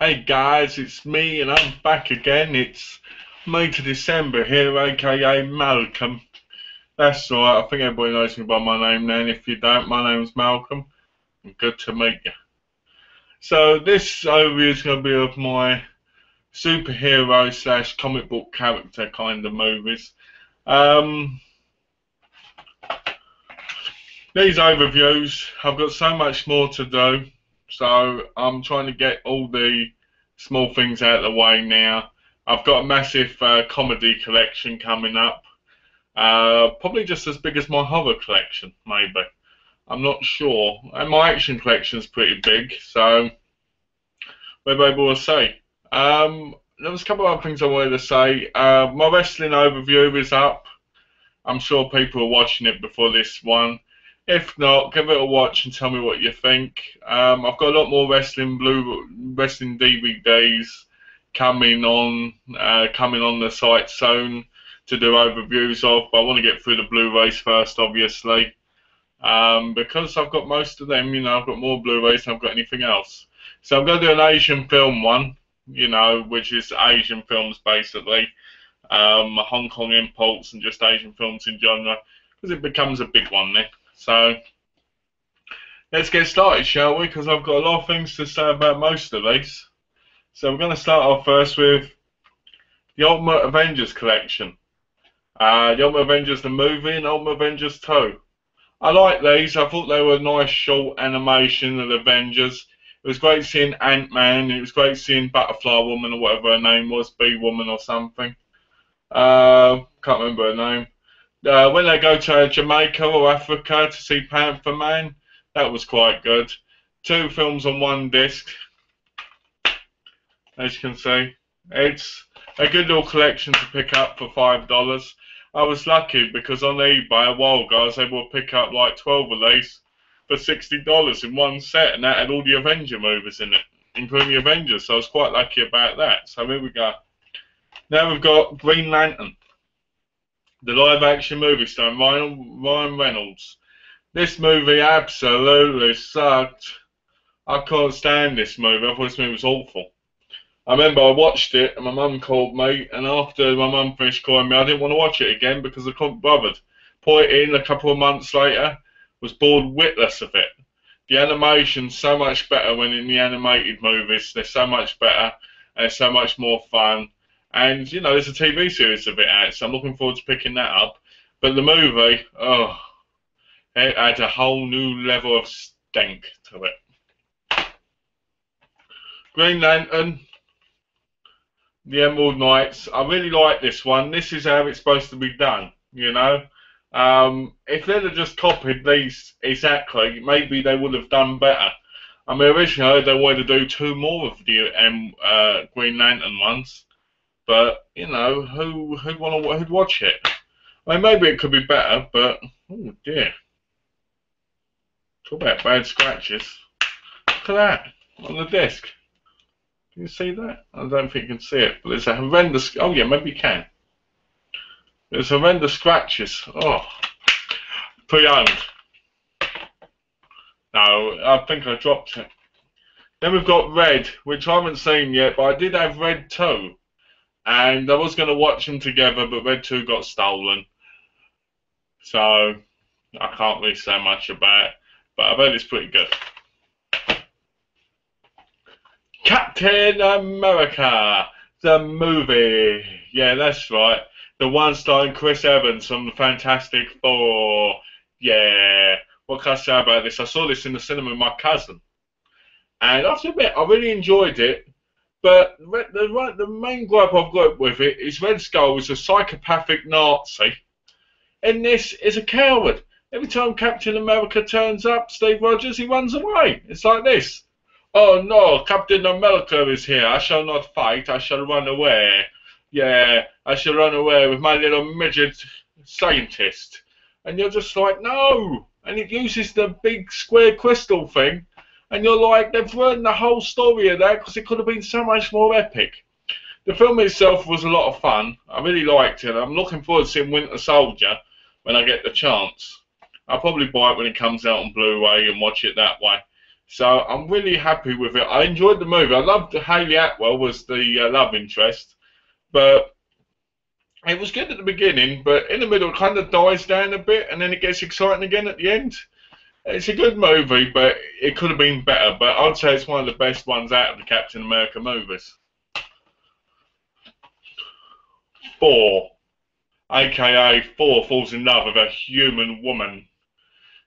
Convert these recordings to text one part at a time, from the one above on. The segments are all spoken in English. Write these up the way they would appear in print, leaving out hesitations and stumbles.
Hey guys, it's me and I'm back again. It's May to December here, aka Malcolm. That's right, I think everybody knows me by my name now, and if you don't, my name's Malcolm. And good to meet you. So this overview is going to be of my superhero slash comic book character kind of movies. Um, these overviews, I've got so much more to do, so I'm trying to get all the small things out of the way now. I've got a massive comedy collection coming up, probably just as big as my horror collection, maybe. I'm not sure. And my action collection's pretty big, so maybe we'll see. There was a couple of other things I wanted to say. My wrestling overview is up. I'm sure people are watching it before this one. If not, give it a watch and tell me what you think. I've got a lot more wrestling DVDs coming on the site soon to do overviews of. But I want to get through the Blu-rays first, obviously, because I've got most of them. I've got more Blu-rays than I've got anything else. So I'm going to do an Asian film one, which is Asian films basically, Hong Kong imports and just Asian films in genre, because it becomes a big one then. So let's get started, shall we? Because I've got a lot of things to say about most of these. So we're going to start off first with the Ultimate Avengers collection. The Ultimate Avengers the movie and Ultimate Avengers 2. I like these. I thought they were a nice short animation of the Avengers. It was great seeing Ant-Man. It was great seeing Butterfly Woman or whatever her name was, Bee Woman or something. Can't remember her name. When they go to Jamaica or Africa to see Panther Man, that was quite good. 2 films on 1 disc, as you can see. It's a good little collection to pick up for $5. I was lucky because on eBay a while ago I was able to pick up like 12 of these for $60 in one set, and that had all the Avenger movies in it, including the Avengers, so I was quite lucky about that. So here we go. Now we've got Green Lantern, the live-action movie starring Ryan Reynolds. This movie absolutely sucked. I couldn't stand this movie. I thought this movie was awful. I remember I watched it and my mum called me, and after my mum finished calling me, I didn't want to watch it again because I couldn't be bothered. Put it in a couple of months later, was bored witless of it. The animation's so much better when in the animated movies. They're so much better and they're so much more fun. And, there's a TV series of it out, so I'm looking forward to picking that up. But the movie, it had a whole new level of stank to it. Green Lantern, the Emerald Knights. I really like this one. This is how it's supposed to be done, If they'd have just copied these exactly, maybe they would have done better. I mean, originally they wanted to do 2 more of the Green Lantern ones. But, who'd watch it? I mean, maybe it could be better, but, oh dear. Talk about bad scratches. Look at that, on the disc. Can you see that? I don't think you can see it, but there's a horrendous, oh yeah, maybe you can. There's horrendous scratches. Oh, pre-owned. No, I think I dropped it. Then we've got Red, which I haven't seen yet, but I did have Red 2. And I was going to watch them together, but Red 2 got stolen. So, I can't really say much about it. But I bet it's pretty good. Captain America, the movie. Yeah, that's right. The one starring Chris Evans from the Fantastic Four. Yeah. What can I say about this? I saw this in the cinema with my cousin. And I have to admit, I really enjoyed it. But the main gripe I've got with it is Red Skull is a psychopathic Nazi, and this is a coward. Every time Captain America turns up, Steve Rogers, he runs away. It's like this. Oh no, Captain America is here. I shall not fight. I shall run away. Yeah, I shall run away with my little midget scientist. And you're just like, no. And it uses the big square crystal thing. And you're like, they've ruined the whole story of that because it could have been so much more epic. The film itself was a lot of fun. I really liked it. I'm looking forward to seeing Winter Soldier when I get the chance. I'll probably buy it when it comes out on Blu-ray and watch it that way. So I'm really happy with it. I enjoyed the movie. I loved Hayley Atwell was the love interest, but it was good at the beginning, but in the middle it kind of dies down a bit, and then it gets exciting again at the end. It's a good movie, but it could have been better. But I'd say it's one of the best ones out of the Captain America movies. 4, aka Thor falls in love with a human woman.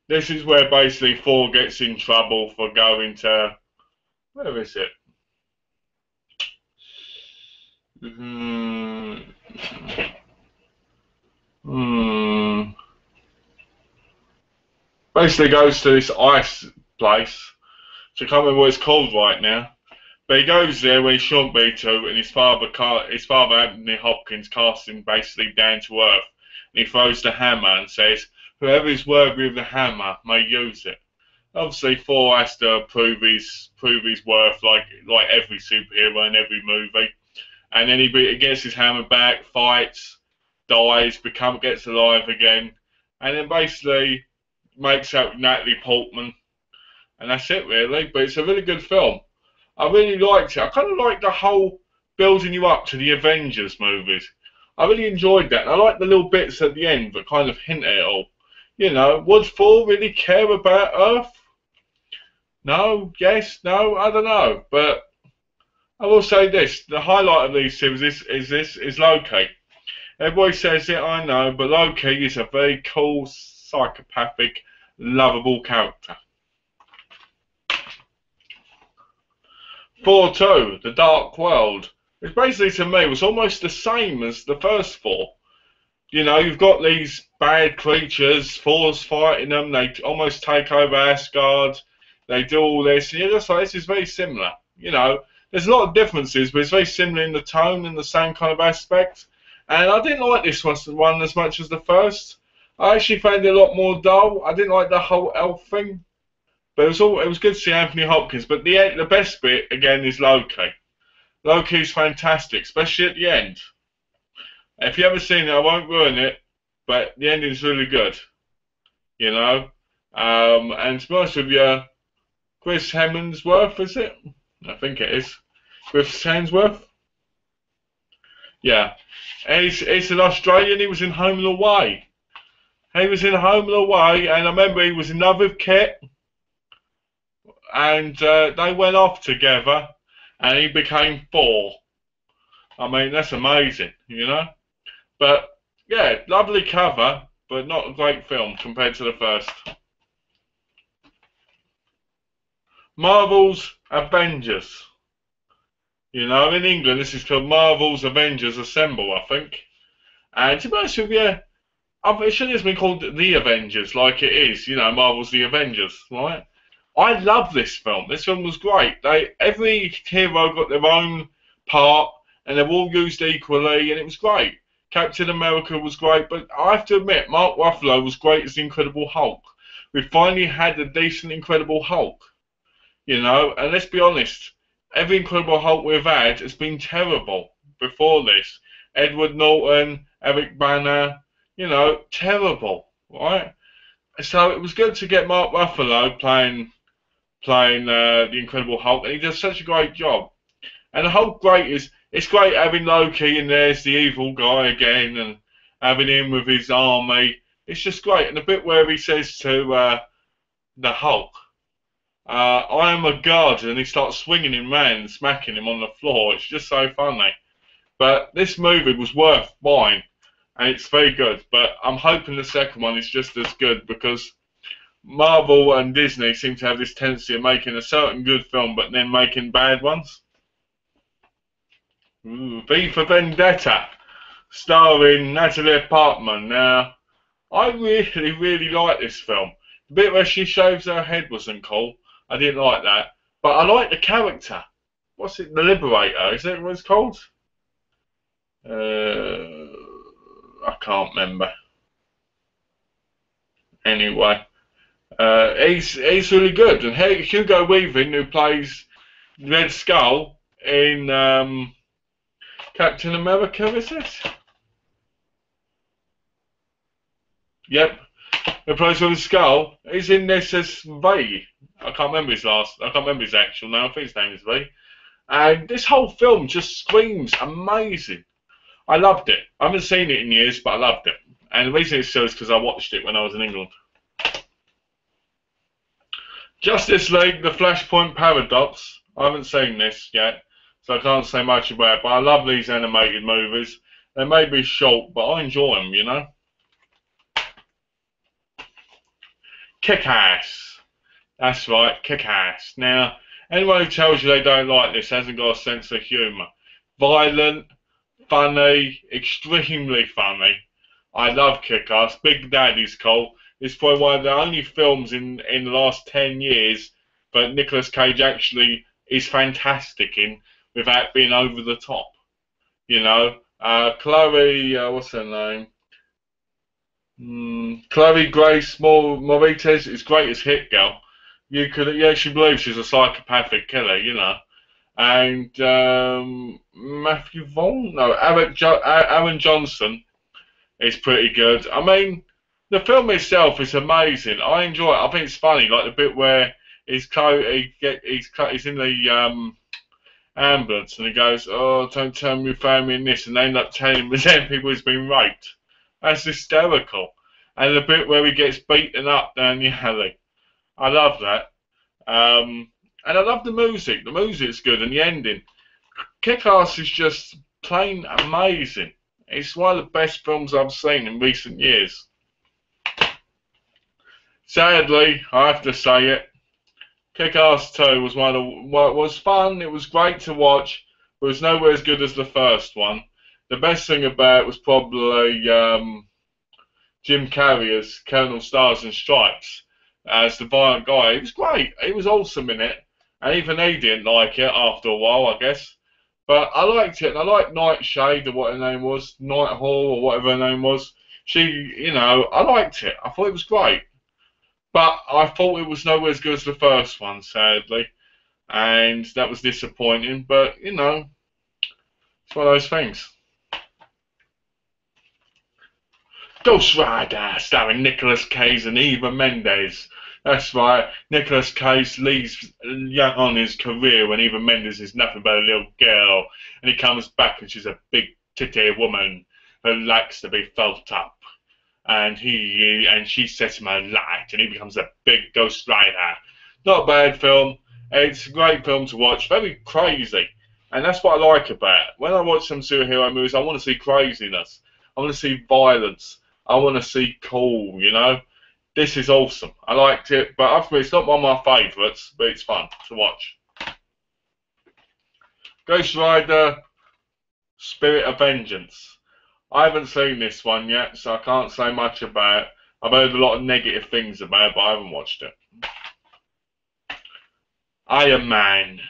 This is where basically Thor gets in trouble for going to, where is it? Hmm. Hmm. Basically goes to this ice place. So I can't remember what it's called right now. But he goes there when he shouldn't be to, and his father, Anthony Hopkins, casts him basically down to earth. And he throws the hammer and says, "Whoever is worthy of the hammer may use it." Obviously, Thor has to prove his worth, like every superhero in every movie. And then he gets his hammer back, fights, dies, gets alive again, and then basically makes out with Natalie Portman, and that's it really. But it's a really good film. I really liked it. I kind of liked the whole building you up to the Avengers movies. I really enjoyed that. And I like the little bits at the end that kind of hint at it all. You know, would Thor really care about Earth? No, yes, no, I don't know. But I will say this: the highlight of these series is Loki. Everybody says it, I know, but Loki is a very cool, psychopathic, lovable character. Thor 2, The Dark World, which basically to me was almost the same as the first Thor. You know, you've got these bad creatures, Thor's fighting them, they almost take over Asgard, they do all this, and you're just like, this is very similar. You know, there's a lot of differences, but it's very similar in the tone and the same kind of aspect. And I didn't like this one as much as the first. I actually found it a lot more dull. I didn't like the whole elf thing. But it was good to see Anthony Hopkins. But the best bit again is Loki. Loki's fantastic, especially at the end. If you haven't seen it, I won't ruin it. But the ending's really good. You know, and to be honest with you, Chris Hemsworth, is it? I think it is. Chris Hemsworth. Yeah, he's an Australian. He was in Home and Away. He was in Home and Away, and I remember he was in love with Kit. And they went off together, and he became Thor. I mean, that's amazing, you know. But yeah, lovely cover, but not a great film compared to the first. Marvel's Avengers. You know, in England, this is called Marvel's Avengers Assemble, I think. And to be honest with you, it should have been called The Avengers, like it is. You know, Marvel's The Avengers, right? I love this film. This film was great. Every hero got their own part, and they're all used equally, and it was great. Captain America was great, but I have to admit, Mark Ruffalo was great as the Incredible Hulk. We finally had a decent Incredible Hulk, you know. And let's be honest, every Incredible Hulk we've had has been terrible before this. Edward Norton, Eric Bana, you know, terrible, right? So it was good to get Mark Ruffalo playing the Incredible Hulk, and he does such a great job. And the whole it's great having Loki in there as the evil guy again, and having him with his army. It's just great. And the bit where he says to the Hulk, "I am a god," and he starts swinging him round and smacking him on the floor. It's just so funny. But this movie was worth buying, and it's very good. But I'm hoping the second one is just as good, because Marvel and Disney seem to have this tendency of making a certain good film but then making bad ones. V for Vendetta, starring Natalie Portman. Now, I really, really like this film. The bit where she shaves her head wasn't cool. I didn't like that. But I like the character. What's it? The Liberator, is that what it's called? I can't remember. Anyway. He's really good, and Hugo Weaving, who plays Red Skull in Captain America, is it? Yep, The plays with the skull. He's in this as V. I can't remember I can't remember his actual name. I think his name is V. And this whole film just screams amazing. I loved it. I haven't seen it in years, but I loved it. And the reason it's so is because I watched it when I was in England. Justice League, The Flashpoint Paradox. I haven't seen this yet, so I can't say much about it, but I love these animated movies. They may be short, but I enjoy them, you know. Kick-Ass. That's right, Kick-Ass. Now, anyone who tells you they don't like this hasn't got a sense of humour. Violent, funny, extremely funny. I love Kick-Ass. Big Daddy's called. It's probably one of the only films in the last 10 years that Nicolas Cage actually is fantastic in without being over the top. You know, Chloe, what's her name? Chloe Grace Moretz is great as Hit Girl. You could actually believe she's a psychopathic killer, you know. And Matthew Vaughn, no, Aaron Johnson is pretty good. I mean, the film itself is amazing. I enjoy it. I think it's funny, like the bit where he's in the ambulance and he goes, "Oh, don't tell me you found me in this," and they end up telling him the same people he's been raped. That's hysterical. And the bit where he gets beaten up down the alley. I love that. And I love the music. The music's good, and the ending. Kick-Ass is just plain amazing. It's one of the best films I've seen in recent years. Sadly, I have to say it. Kick-Ass 2 was was fun. It was great to watch, but it was nowhere as good as the first one. The best thing about it was probably Jim Carrey as Colonel Stars and Stripes as the violent guy. It was great. He was awesome in it, and even he didn't like it after a while, I guess. But I liked it, and I liked Nightshade or what her name was, Nighthawk or whatever her name was. She, you know, I liked it. I thought it was great. But I thought it was nowhere as good as the first one, sadly. And that was disappointing. But, you know, it's one of those things. Ghost Rider, starring Nicolas Cage and Eva Mendes. That's right, Nicolas Cage leaves young on his career when Eva Mendes is nothing but a little girl. And he comes back and she's a big titty woman who likes to be felt up. And she sets him alight, and he becomes a big Ghost Rider. Not a bad film. It's a great film to watch. Very crazy, and that's what I like about it. When I watch some superhero movies, I want to see craziness. I want to see violence. I want to see cool. You know, this is awesome. I liked it, but ultimately it's not one of my favourites, but it's fun to watch. Ghost Rider: Spirit of Vengeance. I haven't seen this one yet, so I can't say much about it. I've heard a lot of negative things about it, but I haven't watched it. Iron Man.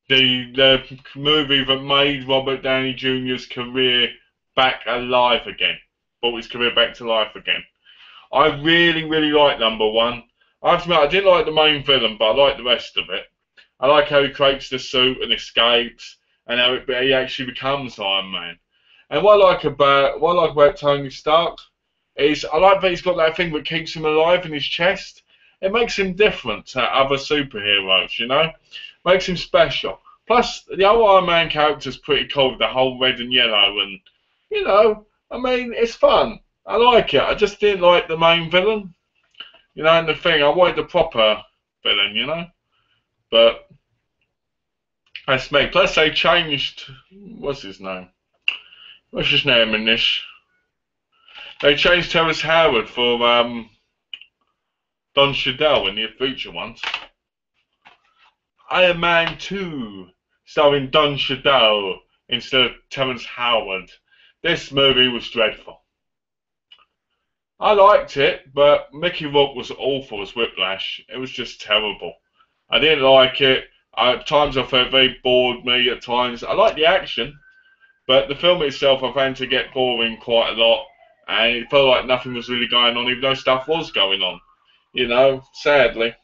The movie that made Robert Downey Jr.'s career back alive again. Brought his career back to life again. I really, really like number one. I have to admit, I didn't like the main villain, but I like the rest of it. I like how he creates the suit and escapes, and how he actually becomes Iron Man. And what I like about Tony Stark is I like that he's got that thing that keeps him alive in his chest. It makes him different to other superheroes, you know? Makes him special. Plus, the whole Iron Man character's pretty cool with the whole red and yellow, and, you know, I mean, it's fun. I like it. I just didn't like the main villain. You know, and the thing, I wanted the proper villain, you know? But that's me. Plus, they changed, what's his name? What's his name in this? They changed Terrence Howard for Don Cheadle in the future ones. Iron Man 2, starring Don Cheadle instead of Terrence Howard. This movie was dreadful. I liked it, but Mickey Rourke was awful as Whiplash. It was just terrible. I didn't like it. At times I felt very bored me. At times I liked the action. But the film itself I found to get boring quite a lot, and it felt like nothing was really going on, even though stuff was going on. You know, sadly.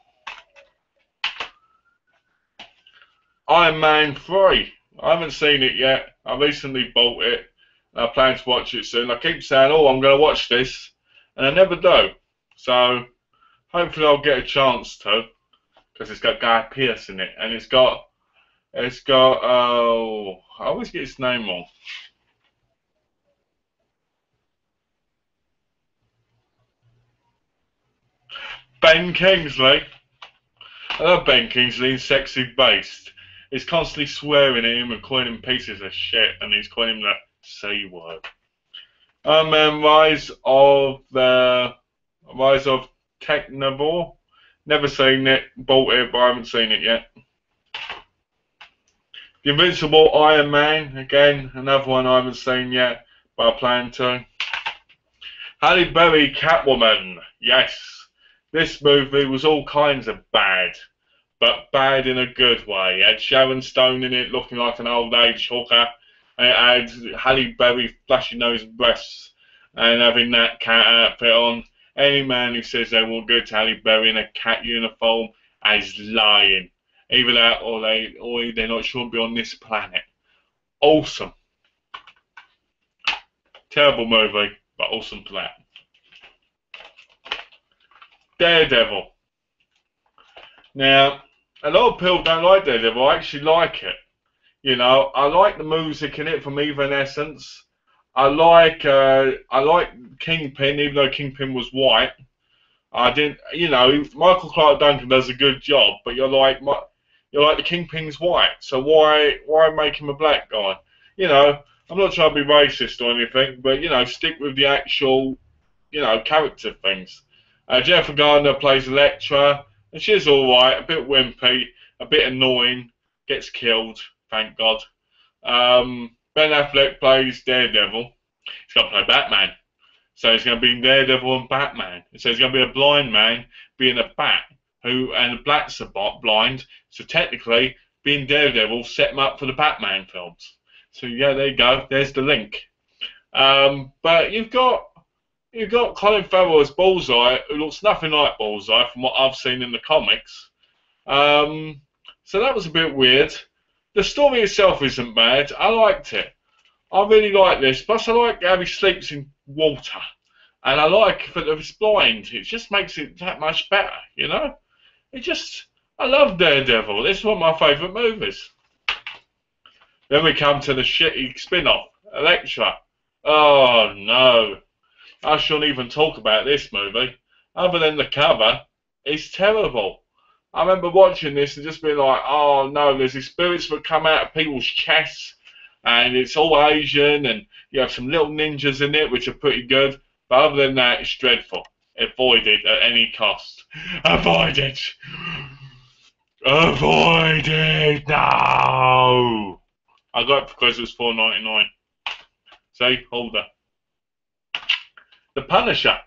Iron Man 3. I haven't seen it yet. I recently bought it, and I plan to watch it soon. I keep saying, oh, I'm going to watch this, and I never do. So hopefully I'll get a chance to, because it's got Guy Pearce in it, and it's got oh, I always get his name wrong. Ben Kingsley. I love Ben Kingsley. He's sexy based. He's constantly swearing at him and calling him pieces of shit, and he's calling him the C word. Rise of Technivore. Never seen it. Bought it, but I haven't seen it yet. The Invincible Iron Man. Again, another one I haven't seen yet, but I plan to. Halle Berry Catwoman. Yes. This movie was all kinds of bad, but bad in a good way. It had Sharon Stone in it looking like an old age hooker, and it had Halle Berry flashing those breasts and having that cat outfit on. Any man who says they will go to Halle Berry in a cat uniform is lying. Either that or they're not sure to be on this planet. Awesome. Terrible movie, but awesome for that. Daredevil. Now, a lot of people don't like Daredevil. I actually like it. You know, I like the music in it from Evanescence. I like Kingpin, even though Kingpin was white. I didn't, you know, Michael Clark Duncan does a good job, but you're like the Kingpin's white, so why make him a black guy? You know, I'm not trying to be racist or anything, but you know, stick with the actual, you know, character things. Jennifer Gardner plays Elektra, and she's alright, a bit wimpy, a bit annoying, gets killed, thank God. Ben Affleck plays Daredevil. He's got to play Batman. So he's going to be Daredevil and Batman. So he's going to be a blind man being a bat, and the blacks are blind. So technically, being Daredevil set him up for the Batman films. So yeah, there you go. There's the link. But you've got Colin Farrell as Bullseye, who looks nothing like Bullseye from what I've seen in the comics. So that was a bit weird. The story itself isn't bad. I liked it. I really like this. Plus, I like how he sleeps in water. And I like that if it's blind. It just makes it that much better, you know? I love Daredevil. This is one of my favourite movies. Then we come to the shitty spin-off, Elektra. Oh, no. I shouldn't even talk about this movie. Other than the cover, it's terrible. I remember watching this and just being like, oh no, there's these spirits that come out of people's chests, and it's all Asian, and you have some little ninjas in it, which are pretty good. But other than that, it's dreadful. Avoid it at any cost. Avoid it! Avoid it! No! I got it because it was $4.99. See, holder. The Punisher.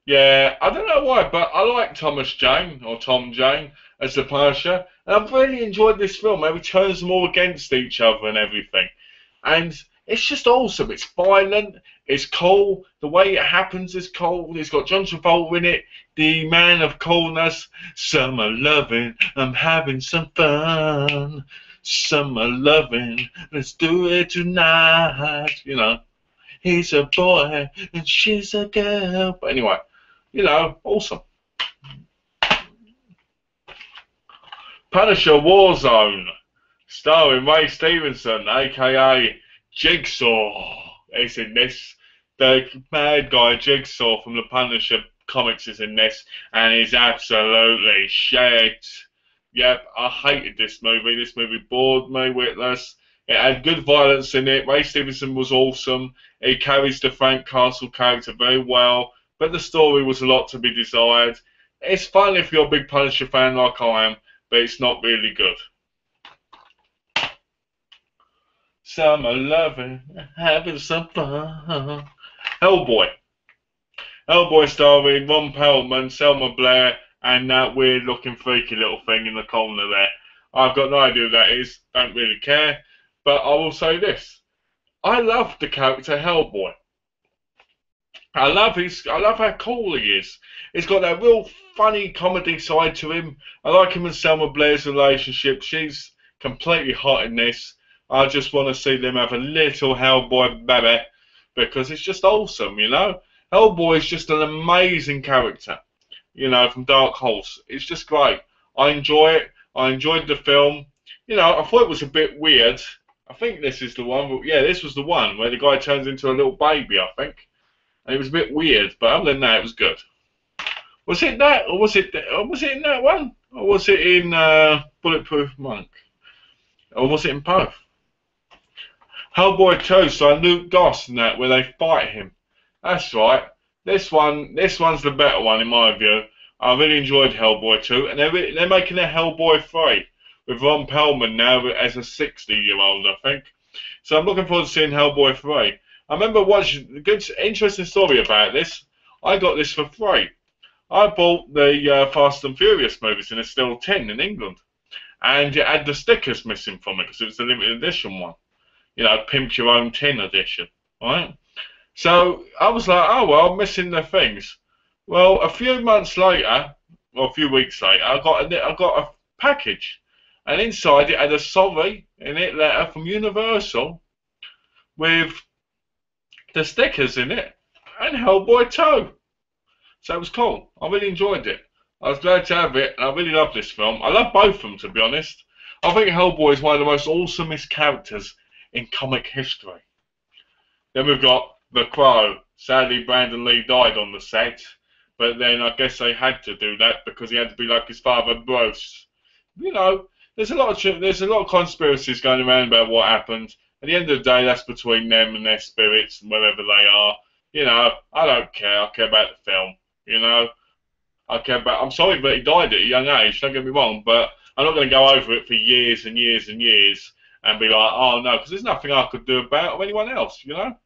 Yeah, I don't know why, but I like Thomas Jane, or Tom Jane, as the Punisher. And I've really enjoyed this film. How he turns them all against each other and everything. And it's just awesome. It's violent. It's cool. The way it happens is cool. It's got John Travolta in it. The man of coolness. Summer loving. I'm having some fun. Summer loving. Let's do it tonight. You know. He's a boy and she's a girl. But anyway. You know, awesome. Punisher Warzone, starring Ray Stevenson, aka Jigsaw, is in this. The bad guy Jigsaw from the Punisher comics is in this, and he's absolutely shit. Yep, I hated this movie. This movie bored me witless. It had good violence in it. Ray Stevenson was awesome. He carries the Frank Castle character very well. But the story was a lot to be desired. It's fun if you're a big Punisher fan like I am, but it's not really good. Summer loving, having some fun. Hellboy. Hellboy starring Ron Perlman, Selma Blair, and that weird-looking freaky little thing in the corner there. I've got no idea who that is. Don't really care. But I will say this. I love the character Hellboy. I love how cool he is. He's got that real funny comedy side to him. I like him and Selma Blair's relationship. She's completely hot in this. I just want to see them have a little Hellboy baby because it's just awesome, you know. Hellboy is just an amazing character, you know, from Dark Horse. It's just great. I enjoy it. I enjoyed the film. You know, I thought it was a bit weird. I think this is the one, but yeah, this was the one where the guy turns into a little baby, I think. And it was a bit weird, but other than that, it was good. Was it that, or was it in that one? Or was it in Bulletproof Monk? Or was it in both? Hellboy 2, so Luke Goss and that, where they fight him. That's right. This one's the better one in my view. I really enjoyed Hellboy 2, and they're making a Hellboy 3 with Ron Perlman now as a 60-year-old, I think. So I'm looking forward to seeing Hellboy 3. I remember watching a good, interesting story about this. I got this for free. I bought the Fast and Furious movies in a steel tin in England, and it had the stickers missing from it because it was the limited edition one. You know, pimp your own tin edition, right? So I was like, oh well, I'm missing the things. Well, a few months later, or a few weeks later, I got a package, and inside it had a sorry in it letter from Universal with the stickers in it and Hellboy 2. So it was cool. I really enjoyed it. I was glad to have it, and I really love this film. I love both of them, to be honest. I think Hellboy is one of the most awesomest characters in comic history. Then we've got The Crow. Sadly, Brandon Lee died on the set, but then I guess they had to do that because he had to be like his father, Bruce. You know, there's a lot of conspiracies going around about what happened. At the end of the day, that's between them and their spirits and wherever they are. You know, I don't care. I care about the film. You know, I'm sorry that he died at a young age. Don't get me wrong, but I'm not going to go over it for years and years and years and be like, oh no, because there's nothing I could do about it or anyone else. You know,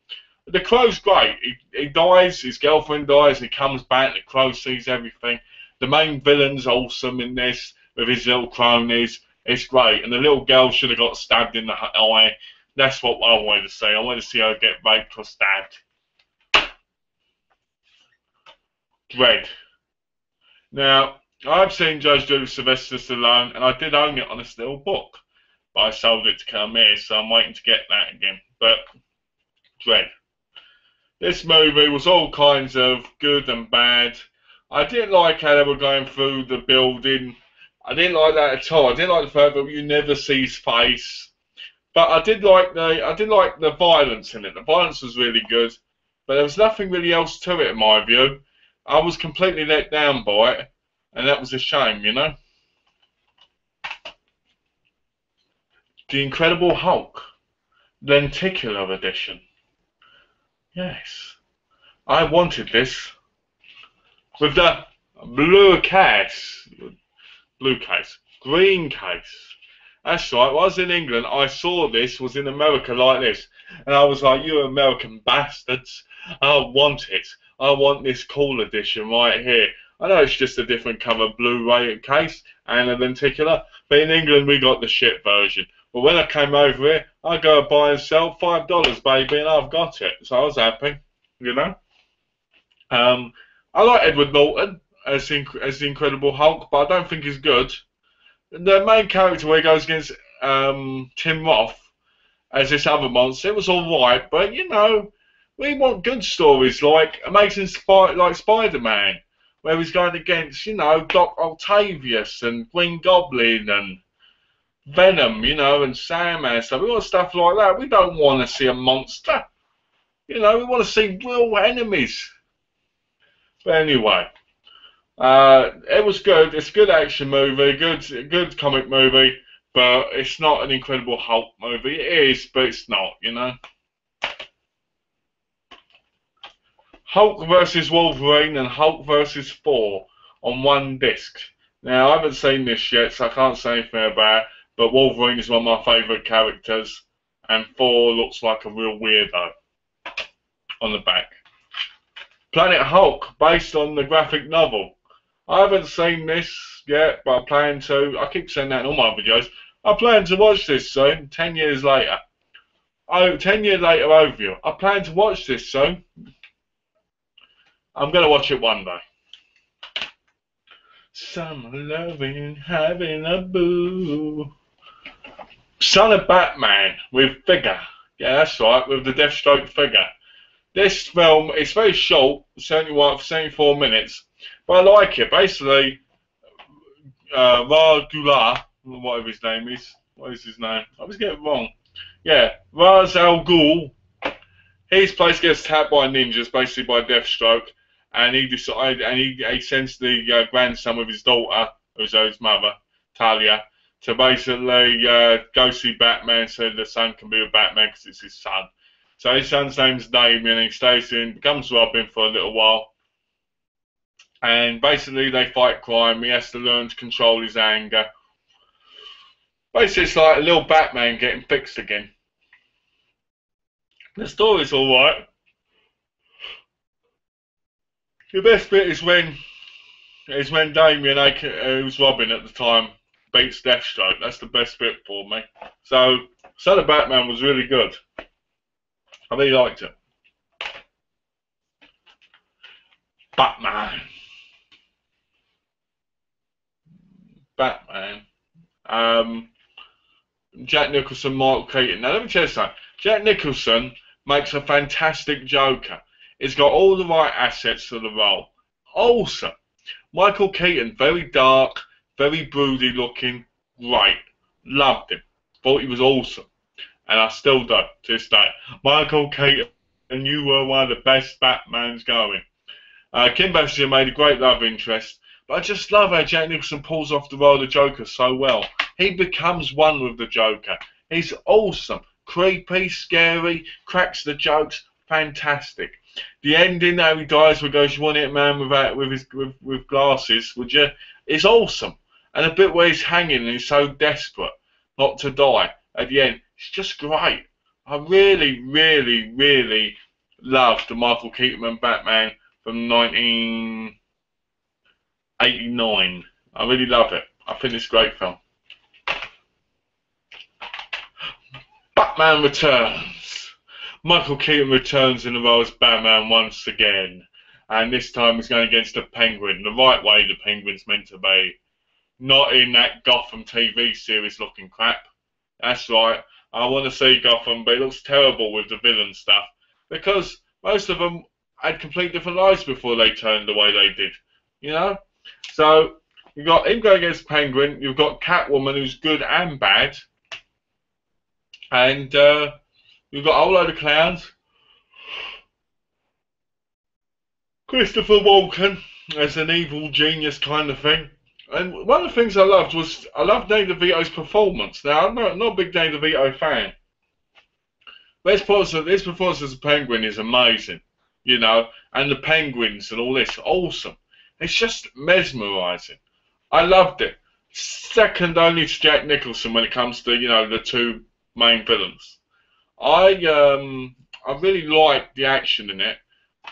the Crow's great. He dies. His girlfriend dies. He comes back. The Crow sees everything. The main villain's awesome in this with his little cronies. It's great. And the little girl should have got stabbed in the eye. That's what I wanted to see. I wanted to see her get raped or stabbed. Dredd. Now, I've seen Judge Judy Sylvester Stallone, and I did own it on a steel book, but I sold it to come here, so I'm waiting to get that again. But Dredd. This movie was all kinds of good and bad. I didn't like how they were going through the building. I didn't like that at all. I didn't like the fact that you never see his face. But I did like the violence in it. The violence was really good, but there was nothing really else to it in my view. I was completely let down by it, and that was a shame, you know. The Incredible Hulk, Lenticular Edition. Yes, I wanted this with the blue case, green case. That's right. When I was in England, I saw this was in America like this, and I was like, "You American bastards! I want it. I want this cool edition right here." I know it's just a different cover Blu-ray case and a lenticular, but in England we got the shit version. But when I came over here, I go buy and sell $5, baby, and I've got it. So I was happy, you know. I like Edward Norton as the Incredible Hulk, but I don't think he's good. The main character where he goes against Tim Roth as this other monster, it was alright, but you know, we want good stories like Amazing like Spider-Man, where he's going against, you know, Doc Octavius and Green Goblin and Venom, you know, and Sandman stuff. We want stuff like that. We don't want to see a monster. You know, we want to see real enemies. But anyway, it was good. It's a good action movie, good comic movie, but it's not an Incredible Hulk movie. It is, but it's not, you know. Hulk vs. Wolverine and Hulk vs. Thor on one disc. Now, I haven't seen this yet, so I can't say anything about it, but Wolverine is one of my favourite characters, and Thor looks like a real weirdo on the back. Planet Hulk, based on the graphic novel. I haven't seen this yet, but I plan to. I keep saying that in all my videos. I plan to watch this soon, 10 years later. 10 years later overview. I plan to watch this soon. I'm going to watch it one day. Summer loving, having a boo. Son of Batman with figure. Yeah, that's right, with the Deathstroke figure. This film is very short, 74 minutes, but I like it. Basically, Ra's Ghul, whatever his name is. What is his name? I always get it wrong. Yeah, Ra's al Ghul. His place gets attacked by ninjas, basically by Deathstroke, and he sends the grandson with his daughter, who's his mother, Talia, to basically go see Batman so the son can be with Batman because it's his son. So his son's name's Damian, and he stays in, becomes Robin for a little while. And basically they fight crime. He has to learn to control his anger. Basically it's like a little Batman getting fixed again. The story's alright. The best bit is when Damian, who's Robin at the time, beats Deathstroke. That's the best bit for me. So Son of Batman was really good. I really liked it. Batman. Jack Nicholson, Michael Keaton. Now let me tell you something. Jack Nicholson makes a fantastic Joker. He's got all the right assets for the role. Awesome. Michael Keaton, very dark, very broody looking, great. Loved him. Thought he was awesome. And I still do, to this day. Michael Keaton, and you were one of the best Batmans going. Kim Basinger made a great love interest, but I just love how Jack Nicholson pulls off the role of the Joker so well. He becomes one with the Joker. He's awesome. Creepy, scary, cracks the jokes, fantastic. The ending, how he dies, where goes, you want it, man, with glasses, would you? It's awesome. And the bit where he's hanging and he's so desperate not to die at the end, it's just great. I really, really, really loved the Michael Keaton Batman from 1989. I really love it. I think it's a great film. Batman Returns. Michael Keaton returns in the role as Batman once again, and this time he's going against the Penguin, the right way the Penguin's meant to be, not in that Gotham TV series looking crap. That's right, I want to see Gotham, but it looks terrible with the villain stuff, because most of them had complete different lives before they turned the way they did, you know? So, you've got him going against Penguin, you've got Catwoman who's good and bad, and you've got a whole load of clowns. Christopher Walken as an evil genius kind of thing. And one of the things I loved was, I loved Danny DeVito's performance. Now, I'm not a big Danny DeVito fan. But his performance as a Penguin is amazing. You know, and the penguins and all this, awesome. It's just mesmerising. I loved it. Second only to Jack Nicholson when it comes to, you know, the two main villains. I really like the action in it,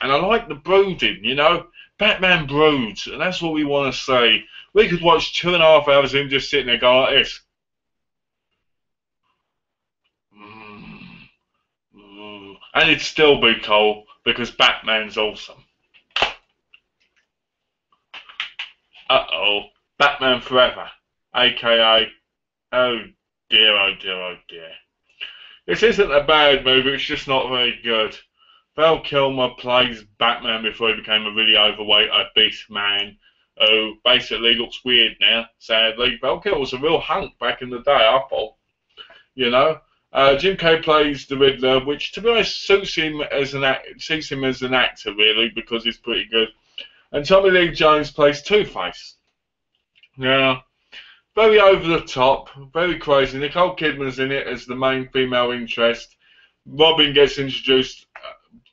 and I like the brooding, you know. Batman broods, and that's what we want to see. We could watch 2.5 hours of him just sitting there going like this. And it'd still be cool, because Batman's awesome. Uh-oh. Batman Forever, a.k.a. oh dear, oh dear, oh dear. This isn't a bad movie, it's just not very good. Val Kilmer plays Batman before he became a really overweight, obese man who basically looks weird now, sadly. Val Kilmer was a real hunk back in the day, I thought. You know? Jim Carrey plays the Riddler, which to be honest suits him as an actor, really, because he's pretty good. And Tommy Lee Jones plays Two-Face. Now, very over the top, very crazy. Nicole Kidman's in it as the main female interest. Robin gets introduced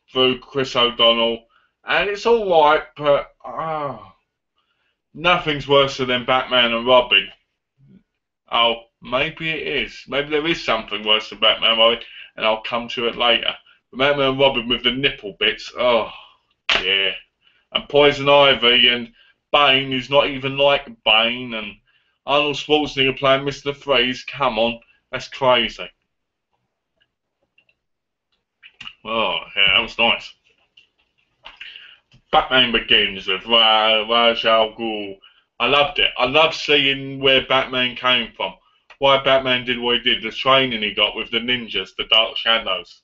through Chris O'Donnell, and it's all right, but nothing's worse than Batman and Robin. Oh, maybe it is. Maybe there is something worse than Batman and Robin, and I'll come to it later. But Batman and Robin with the nipple bits, oh, yeah. And Poison Ivy and Bane, who's not even like Bane, and Arnold Schwarzenegger playing Mr. Freeze, come on, that's crazy. Oh, yeah, that was nice. Batman Begins with Ra's al Ghul. I loved it. I loved seeing where Batman came from. Why Batman did what he did, the training he got with the ninjas, the Dark Shadows.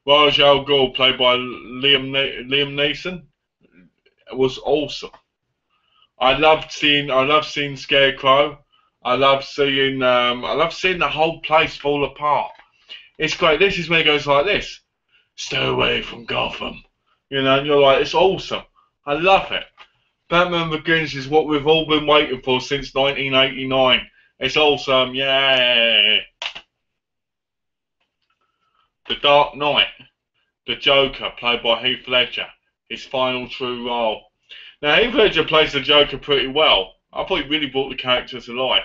Raj Al Ghul, played by Liam Neeson, was awesome. I love seeing Scarecrow. I love seeing the whole place fall apart. It's great. This is where it goes like this: "Stay away from Gotham." You know, and you're like, it's awesome. I love it. Batman Begins is what we've all been waiting for since 1989. It's awesome, yeah. The Dark Knight, the Joker, played by Heath Ledger, his final true role. Now, Heath Ledger plays the Joker pretty well. I thought he really brought the character to life.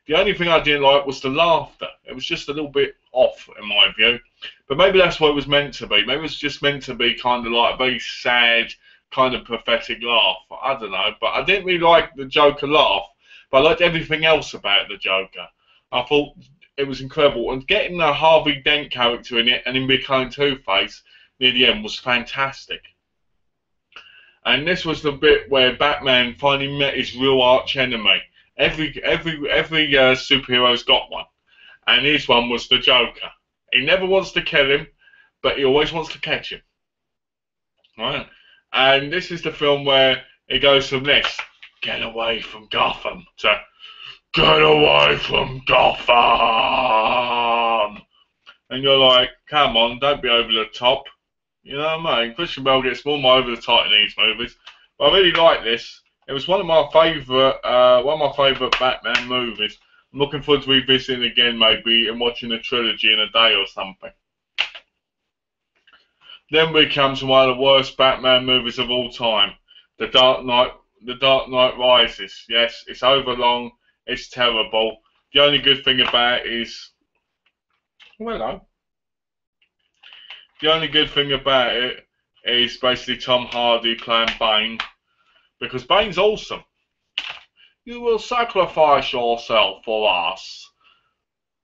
The only thing I didn't like was the laughter. It was just a little bit off, in my view. But maybe that's what it was meant to be. Maybe it was just meant to be kind of like a very sad, kind of pathetic laugh. I don't know. But I didn't really like the Joker laugh. But I liked everything else about the Joker. I thought it was incredible. And getting the Harvey Dent character in it and him becoming Two-Face near the end was fantastic. And this was the bit where Batman finally met his real arch enemy. Every superhero's got one, and his one was the Joker. He never wants to kill him, but he always wants to catch him. Right? And this is the film where it goes from this: "Get away from Gotham," to "Get away from Gotham." And you're like, come on, don't be over the top. You know what I mean? Christian Bale gets more over the top in these movies. But I really like this. It was one of my favourite Batman movies. I'm looking forward to revisiting again, maybe, and watching the trilogy in a day or something. Then we come to one of the worst Batman movies of all time, The Dark Knight Rises. Yes, it's overlong, it's terrible. The only good thing about it is, the only good thing about it is basically Tom Hardy playing Bane, because Bane's awesome. "You will sacrifice yourself for us."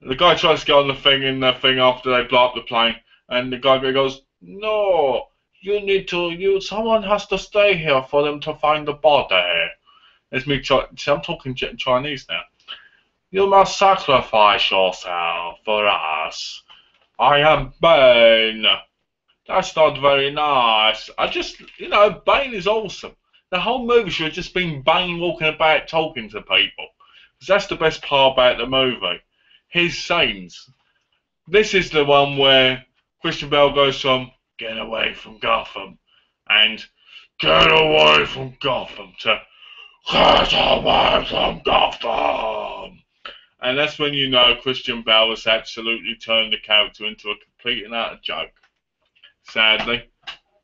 The guy tries to get on the thing after they blow up the plane, and the guy goes, "No, someone has to stay here for them to find the body." It's me. I'm talking Chinese now. "You must sacrifice yourself for us. I am Bane." That's not very nice. Bane is awesome. The whole movie should have just been Bane walking about talking to people. Because that's the best part about the movie. His scenes. This is the one where Christian Bale goes from "Get away from Gotham" and "Get away from Gotham" to "Get away from Gotham." And that's when you know Christian Bale has absolutely turned the character into a complete and utter joke. Sadly.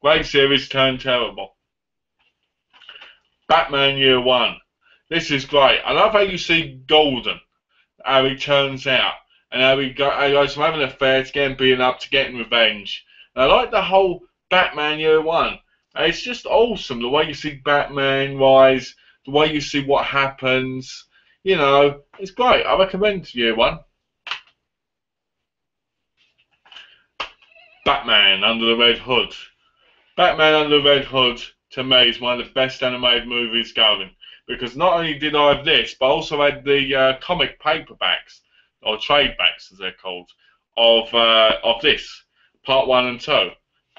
Great series turned terrible. Batman Year One. This is great. I love how you see Gordon, how he turns out, and how he goes from having an affair to getting beaten up to getting revenge. And I like the whole Batman Year One. And it's just awesome, the way you see Batman rise, the way you see what happens. You know, it's great. I recommend Year One. Batman Under the Red Hood. Batman Under the Red Hood, to me, is one of the best animated movies going. Because not only did I have this, but I also had the comic paperbacks, or trade backs as they're called, of this, part 1 and 2.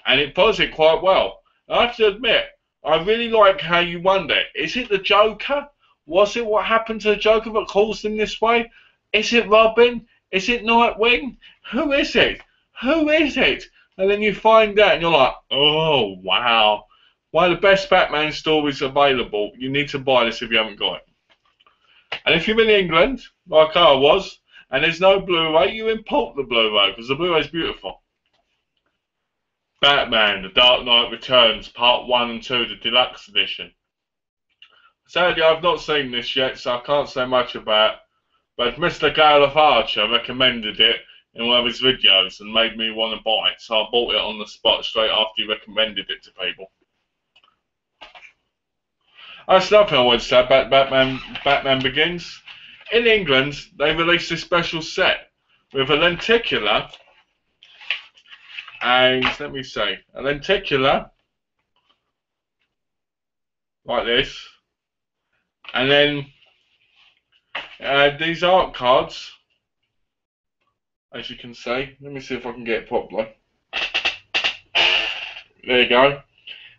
And it follows it quite well. I have to admit, I really like how you wonder, is it the Joker? Was it what happened to the Joker that caused him this way? Is it Robin? Is it Nightwing? Who is it? Who is it? And then you find out and you're like, oh, wow. One of the best Batman stories available. You need to buy this if you haven't got it. And if you're in England, like I was, and there's no Blu-ray, you import the Blu-ray because the Blu-ray's beautiful. Batman, The Dark Knight Returns, Part 1 and 2, the Deluxe Edition. Sadly, I've not seen this yet, so I can't say much about it. But Mr. Gale of Archer recommended it in one of his videos and made me want to buy it, so I bought it on the spot straight after he recommended it to people. That's nothing I want to say about Batman Begins. In England, they released a special set with a lenticular, and let me see, a lenticular like this, and then these art cards, as you can see. Let me see if I can get it properly. There you go.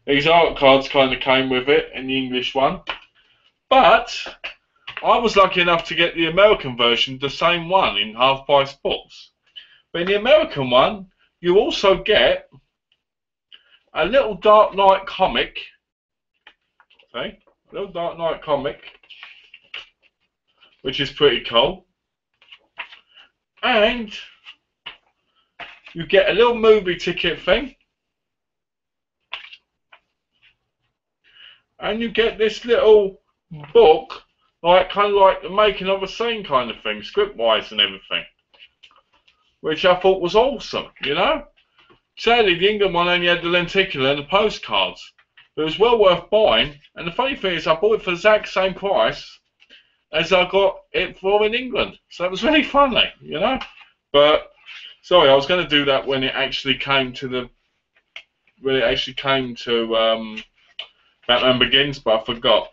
These art cards kind of came with it in the English one. But I was lucky enough to get the American version, the same one in half-price books. But in the American one, you also get a little Dark Knight comic. Okay, a little Dark Knight comic, which is pretty cool. And you get a little movie ticket thing. And you get this little book, like kind of like the making of a scene kind of thing, script-wise and everything. Which I thought was awesome, you know? Sadly, the England one only had the lenticular and the postcards. But it was well worth buying. And the funny thing is, I bought it for the exact same price as I got it for in England. So it was really funny, you know? But, sorry, I was going to do that when it actually came to the... When it actually came to Batman Begins, but I forgot.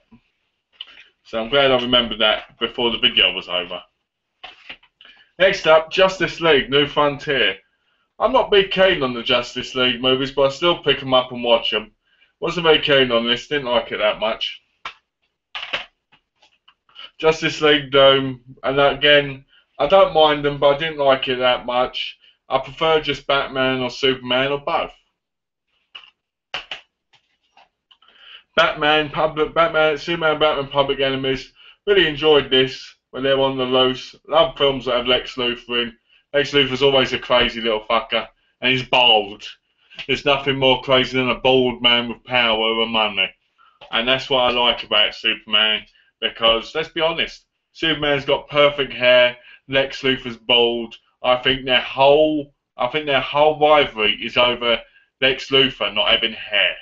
So I'm glad I remembered that before the video was over. Next up, Justice League, New Frontier. I'm not big keen on the Justice League movies, but I still pick them up and watch them. Wasn't very keen on this, didn't like it that much. Justice League Doom, and again, I don't mind them, but I didn't like it that much. I prefer just Batman or Superman or both. Superman, Batman, Public Enemies. Really enjoyed this when they're on the loose. Love films that have Lex Luthor in. Lex Luthor's always a crazy little fucker, and he's bald. There's nothing more crazy than a bald man with power and money. And that's what I like about Superman, because, let's be honest, Superman's got perfect hair, Lex Luthor's bald. I think their whole rivalry is over Lex Luthor not having hair.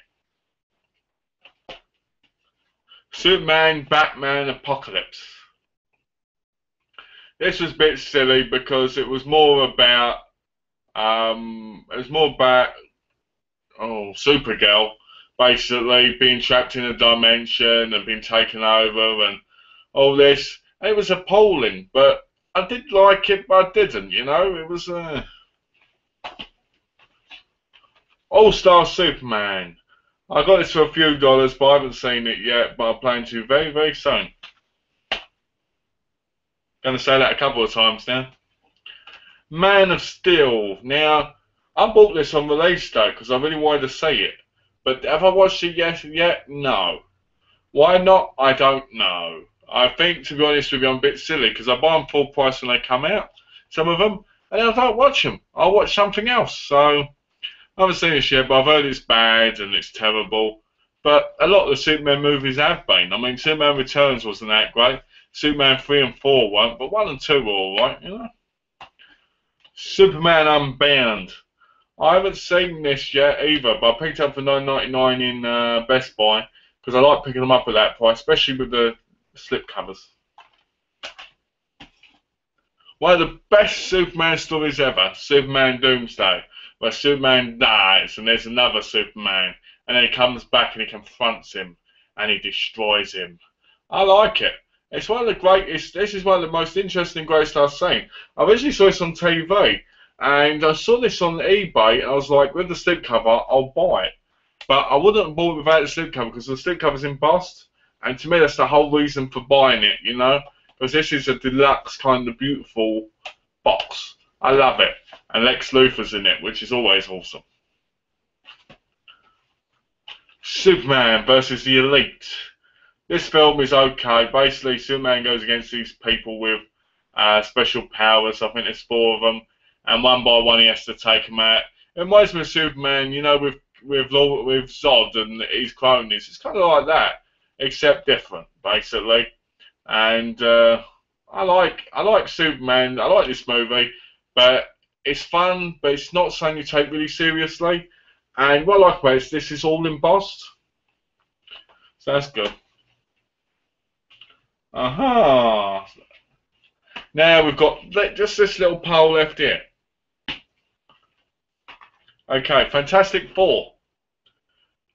Superman, Batman, Apocalypse. This was a bit silly because it was more about Supergirl basically being trapped in a dimension and being taken over and all this. And it was appalling, but I did like it, but I didn't, you know. It was All-Star Superman. I got this for a few dollars, but I haven't seen it yet, but I plan to very, very soon. Going to say that a couple of times now. Man of Steel. Now, I bought this on release day because I really wanted to see it. But have I watched it yet? No. Why not? I don't know. I think, to be honest with you, I'm a bit silly because I buy them full price when they come out, some of them, and I don't watch them. I'll watch something else. So, I haven't seen this yet, but I've heard it's bad and it's terrible. But a lot of the Superman movies have been. I mean, Superman Returns wasn't that great. Superman 3 and 4 weren't, but 1 and 2 were alright, you know. Superman Unbound. I haven't seen this yet either, but I picked it up for $9.99 in Best Buy because I like picking them up at that price, especially with the slipcovers. One of the best Superman stories ever, Superman Doomsday, where Superman dies and there's another Superman, and then he comes back and he confronts him and he destroys him. I like it. It's one of the greatest. This is one of the most interesting, greatest I've seen. I originally saw this on TV, and I saw this on eBay, and I was like, with the slipcover, I'll buy it. But I wouldn't have bought it without the slipcover because the slipcover's embossed, and to me, that's the whole reason for buying it, you know? Because this is a deluxe kind of beautiful box. I love it, and Lex Luthor's in it, which is always awesome. Superman versus the Elite. This film is okay. Basically, Superman goes against these people with special powers. I think there's 4 of them, and one by one he has to take them out. It reminds me of Superman, you know, with Zod and his cronies. It's kind of like that, except different, basically. And I like Superman. I like this movie, but it's fun. But it's not something you take really seriously. And what I like about it is this is all embossed, so that's good. Aha! Now we've got just this little pole left here. Okay, Fantastic Four.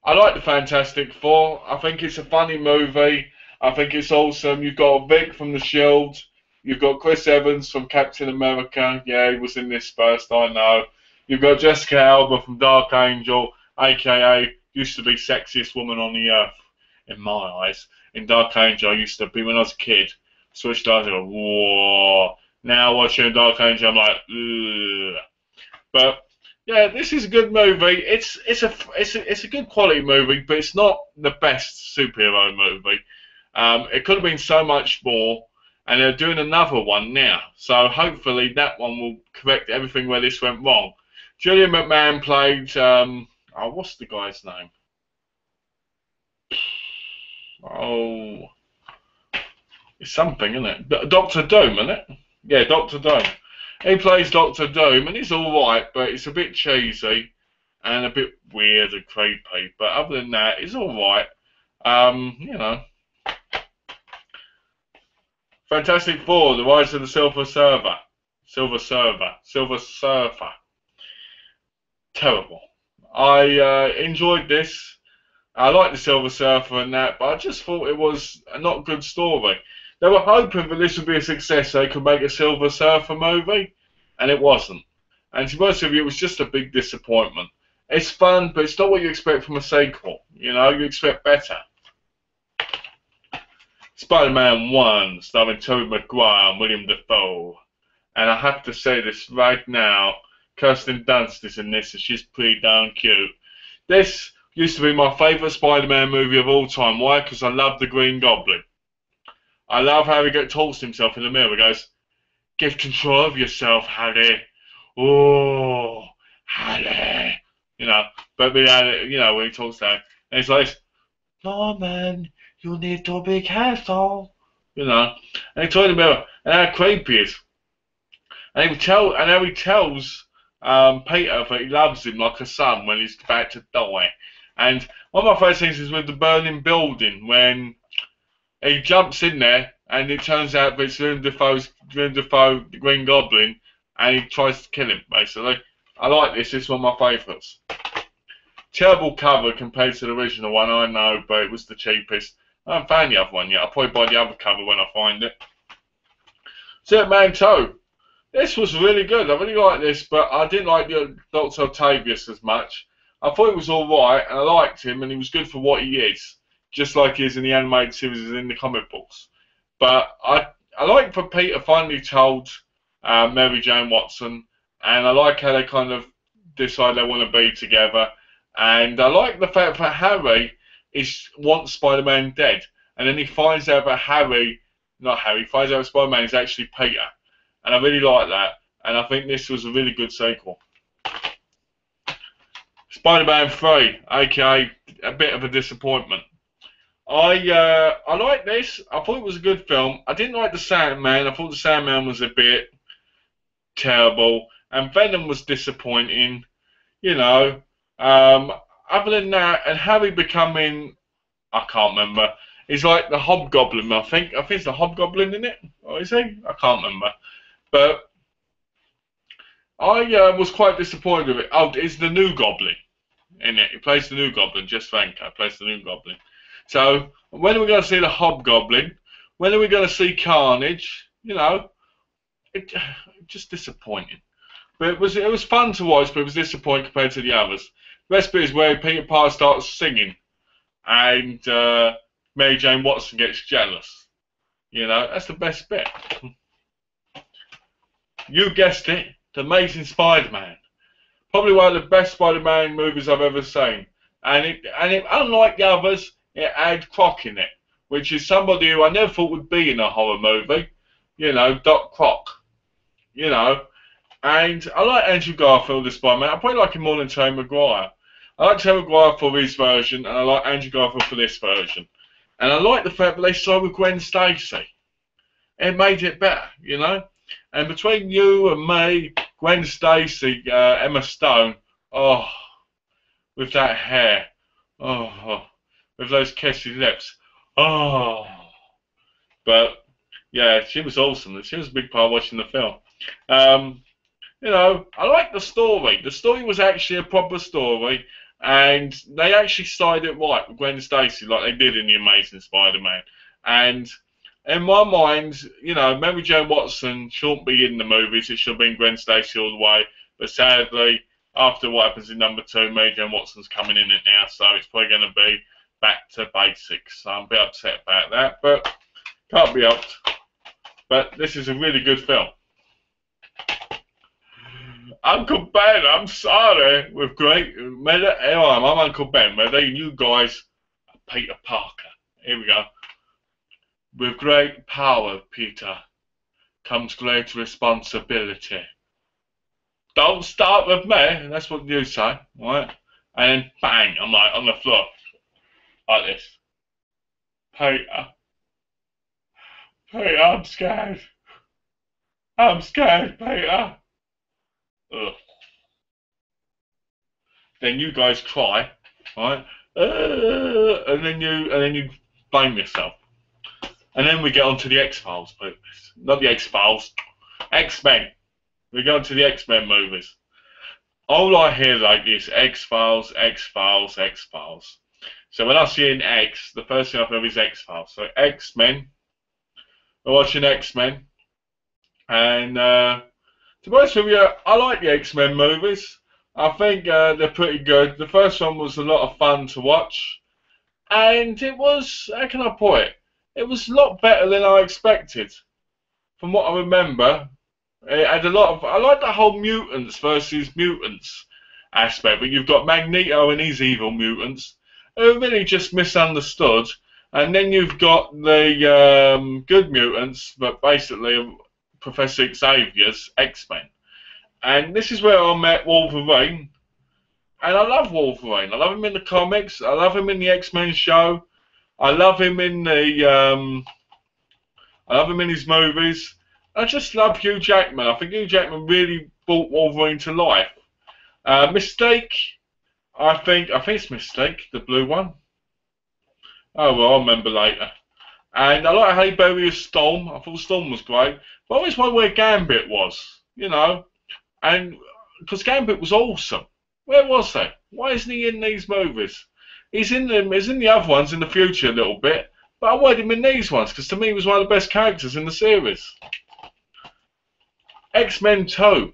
I like the Fantastic Four. I think it's a funny movie. I think it's awesome. You've got Vic from The Shield. You've got Chris Evans from Captain America. Yeah, he was in this first, I know. You've got Jessica Alba from Dark Angel. aka used to be sexiest woman on the earth in my eyes. In Dark Angel, I used to be when I was a kid. Switched eyes, I go, whoa. Now watching Dark Angel, I'm like, ugh. But yeah, this is a good movie. It's a good quality movie, but it's not the best superhero movie. It could have been so much more, and they're doing another one now. So hopefully that one will correct everything where this went wrong. Julian McMahon played what's the guy's name? Oh, it's something, isn't it? Doctor Doom, isn't it? Yeah, Doctor Doom. He plays Doctor Doom, and he's all right, but it's a bit cheesy and a bit weird and creepy. But other than that, it's all right. You know, Fantastic Four: The Rise of the Silver Surfer. Terrible. I enjoyed this. I like the Silver Surfer and that, but I just thought it was a not good story. They were hoping that this would be a success, so they could make a Silver Surfer movie, and it wasn't. And to be honest with you, it was just a big disappointment. It's fun, but it's not what you expect from a sequel. You know, you expect better. Spider-Man 1, starring Tobey Maguire and William Dafoe. And I have to say this right now, Kirsten Dunst is in this, and she's pretty darn cute. This used to be my favourite Spider-Man movie of all time. Why? Because I love the Green Goblin. I love how he talks to himself in the mirror. He goes, "Get control of yourself, Harry. Oh, Harry." You know, but you know, when he talks to him, and he's like, "Norman, you need to be careful." You know, and he told him about how creepy he is. And how he tells Peter that he loves him like a son when he's about to die. And one of my favourite scenes is with the burning building when he jumps in there and it turns out that it's Willem Dafoe, the Green Goblin, and he tries to kill him, basically. I like this. It's one of my favourites. Terrible cover compared to the original one, I know, but it was the cheapest. I haven't found the other one yet. I'll probably buy the other cover when I find it. Superman 2. This was really good. I really liked this, but I didn't like the Dr. Octavius as much. I thought he was alright, and I liked him, and he was good for what he is. Just like he is in the animated series and in the comic books. But I like that Peter finally told Mary Jane Watson, and I like how they kind of decide they want to be together. And I like the fact that Harry wants Spider-Man dead, and then he finds out that finds out Spider-Man is actually Peter. And I really like that, and I think this was a really good sequel. Spider-Man 3, aka a bit of a disappointment. I like this. I thought it was a good film. I didn't like the Sandman. I thought the Sandman was a bit terrible, and Venom was disappointing. You know. Other than that, and Harry becoming, I can't remember. He's like the Hobgoblin. I think it's the Hobgoblin in it. Or is he? I can't remember. But I was quite disappointed with it. Oh, it's the new Goblin in it. He plays the new Goblin. Just Franco plays the new Goblin. So when are we going to see the Hobgoblin? When are we going to see Carnage? You know, just disappointing. But it was fun to watch, but it was disappointing compared to the others. The best bit is where Peter Parker starts singing, and Mary Jane Watson gets jealous. You know, that's the best bit. You guessed it, The Amazing Spider-Man. Probably one of the best Spider-Man movies I've ever seen. And it unlike the others, it had Croc in it, which is somebody who I never thought would be in a horror movie. You know, Doc Croc. You know, and I like Andrew Garfield as Spider-Man. I probably like him more than Tobey Maguire. I like Tobey Maguire for his version, and I like Andrew Garfield for this version. And I like the fact that they started with Gwen Stacy. It made it better, you know. And between you and me, Gwen Stacy, Emma Stone, oh, with that hair, oh, with those kissy lips, oh. But yeah, she was awesome. She was a big part of watching the film. You know, I like the story. The story was actually a proper story, and they actually started it right with Gwen Stacy, like they did in The Amazing Spider-Man. And in my mind, you know, Mary Jane Watson shouldn't be in the movies. It should have been Gwen Stacy all the way. But sadly, after what happens in number 2, Mary Jane Watson's coming in it now, so it's probably going to be back to basics. So I'm a bit upset about that, but can't be helped. But this is a really good film. Uncle Ben, I'm sorry. With great, I'm Uncle Ben. Ready? You guys, Peter Parker. Here we go. With great power, Peter, comes great responsibility. Don't start with me. That's what you say, right? And then bang, I'm like on the floor, like this. Peter, I'm scared. I'm scared, Peter. Ugh. Then you guys cry, right? And then you blame yourself. And then we get on to the X-Files movies. Not the X-Files, X-Men. We go on to the X-Men movies. All I hear like is X-Files, X-Files, X-Files. So when I see an X, the first thing I think of is X-Files. So X-Men. We're watching X-Men. And to be honest with you, I like the X-Men movies. I think they're pretty good. The first one was a lot of fun to watch. And it was, how can I put it? It was a lot better than I expected. From what I remember, it had a lot of... I like the whole mutants versus mutants aspect. But you've got Magneto and his evil mutants, who are really just misunderstood. And then you've got the good mutants, but basically Professor Xavier's X-Men. And this is where I met Wolverine. And I love Wolverine. I love him in the comics. I love him in the X-Men show. I love him in the I love him in his movies. I just love Hugh Jackman. I think Hugh Jackman really brought Wolverine to life. Mystique, I think it's Mystique, the blue one. Oh well, I'll remember later. And I like how he buried Storm. I thought Storm was great. But I always wondered where Gambit was, you know. And because Gambit was awesome. Where was he? Why isn't he in these movies? He's in the other ones in the future a little bit, but I wanted him in these ones because to me he was one of the best characters in the series. X-Men 2,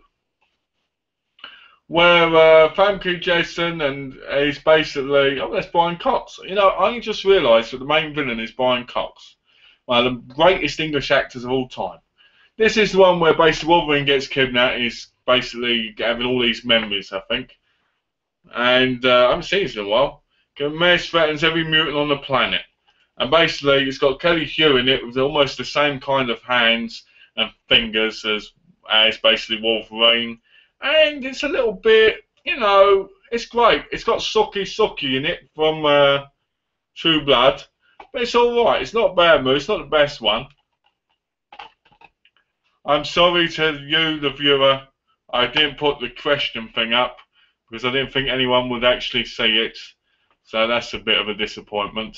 where Famke Janssen and he's basically, oh, that's Brian Cox. You know, I only just realised that the main villain is Brian Cox, one of the greatest English actors of all time. This is the one where basically Wolverine gets kidnapped. He's basically having all these memories, I think, and I haven't seen it in a while. Mass threatens every mutant on the planet. And basically, it's got Kelly Hu in it with almost the same kind of hands and fingers as basically Wolverine. And it's a little bit, you know, it's great. It's got Suki in it from True Blood. But it's alright. It's not a bad movie. It's not the best one. I'm sorry to you, the viewer. I didn't put the question thing up because I didn't think anyone would actually see it. So that's a bit of a disappointment.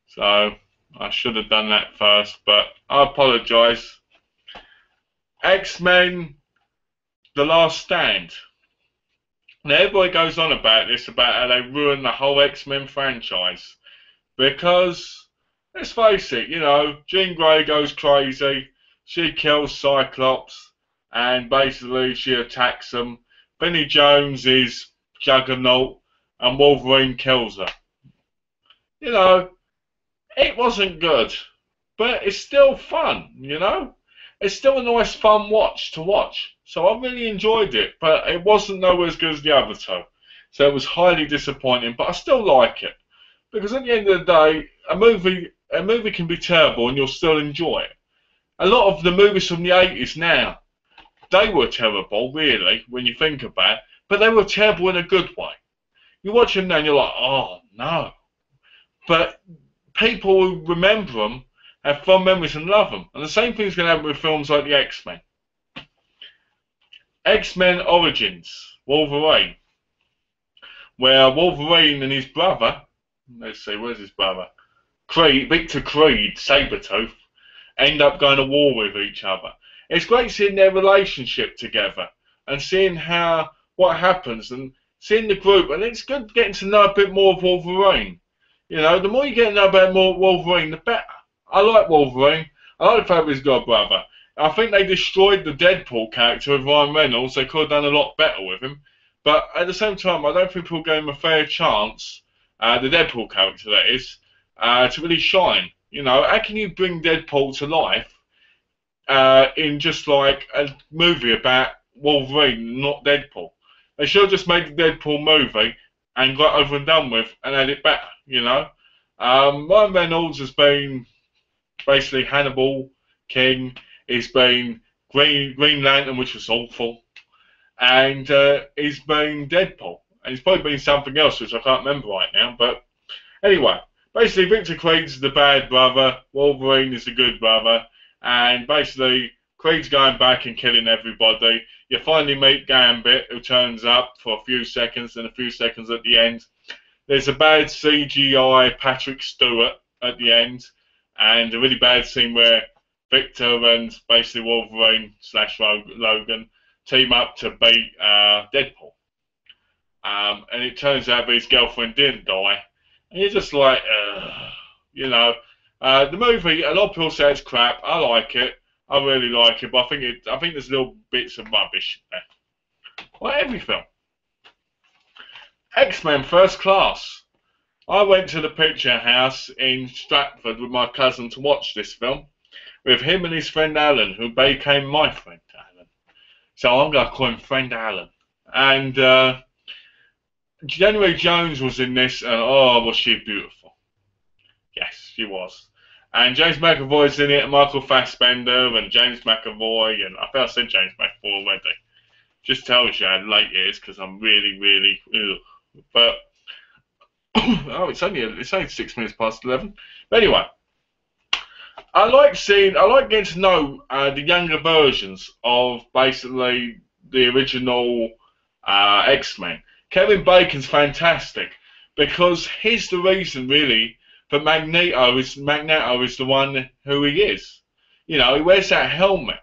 So I should have done that first, but I apologise. X-Men, The Last Stand. Now everybody goes on about this, about how they ruined the whole X-Men franchise. Because, let's face it, you know, Jean Grey goes crazy. She kills Cyclops. And basically she attacks them. Vinnie Jones is Juggernaut. And Wolverine kills her. You know, it wasn't good, but it's still fun, you know? It's still a nice fun watch to watch. So I really enjoyed it, but it wasn't nowhere as good as the other two. So it was highly disappointing, but I still like it. Because at the end of the day, a movie can be terrible and you'll still enjoy it. A lot of the movies from the 80s now, they were terrible, really, when you think about it, but they were terrible in a good way. You watch them now and you're like, oh no. But people who remember them have fond memories and love them. And the same thing's going to happen with films like the X-Men. X-Men Origins, Wolverine. Where Wolverine and his brother, let's see, where's his brother? Victor Creed, Sabretooth, end up going to war with each other. It's great seeing their relationship together and seeing what happens and seeing the group, and it's good getting to know a bit more of Wolverine. You know, the more you get to know about more Wolverine, the better. I like Wolverine. I like the fact he's got a brother. I think they destroyed the Deadpool character with Ryan Reynolds. They could have done a lot better with him. But at the same time, I don't think people gave him a fair chance, the Deadpool character that is, to really shine. You know, how can you bring Deadpool to life in just like a movie about Wolverine, not Deadpool? They should have just made the Deadpool movie and got over and done with and had it better, you know? Ryan Reynolds has been basically Hannibal, King, he's been Green Lantern, which was awful, and he's been Deadpool. And he's probably been something else, which I can't remember right now. But anyway, basically Victor Creed's the bad brother, Wolverine is the good brother, and basically Creed's going back and killing everybody. You finally meet Gambit, who turns up for a few seconds, and a few seconds at the end. There's a bad CGI Patrick Stewart at the end, and a really bad scene where Victor and basically Wolverine / Logan team up to beat Deadpool. And it turns out that his girlfriend didn't die. And you're just like, you know. The movie, a lot of people say it's crap. I like it. I really like it, but I think there's little bits of rubbish there. Like every film. X-Men First Class. I went to the Picture House in Stratford with my cousin to watch this film, with him and his friend Alan, who became my friend Alan. So I'm going to call him Friend Alan. And January Jones was in this, and oh, was she beautiful. Yes, she was. And James McAvoy's in it, and Michael Fassbender, and James McAvoy, and I think I said James McAvoy already. Just tells you how late it is, because I'm really, really, ugh. But, oh, it's only 6 minutes past 11. But anyway, I like getting to know the younger versions of basically the original X-Men. Kevin Bacon's fantastic because he's the reason really that Magneto is the one who he is. You know, he wears that helmet